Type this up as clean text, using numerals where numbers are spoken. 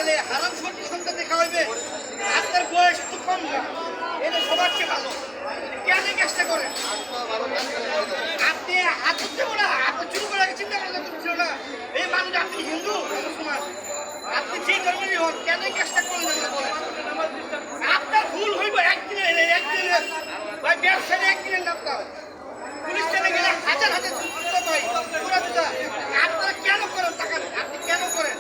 তাহলে হারাম সন্তান দেখা হইবে। আপনার বয়স তো কম না, এটা সবার চেয়ে ভালো। কেন এই কাজটা করেন? আপনি হাত ধরতে না, আপনি চুরি করে চিন্তা করছিল না। এই মানুষ আপনি হিন্দু মুসলমান, আপনি যে ধর্মেরই হন, কেন এই কাজটা করলেন? আপনার ভুল হইব একদিনে ভাই, ব্যবসায় একদিনের নাম পাবেন। পুলিশ স্টেশনে গেলে হাজার হাজার আপনারা কেন করেন? টাকা আপনি কেন করেন?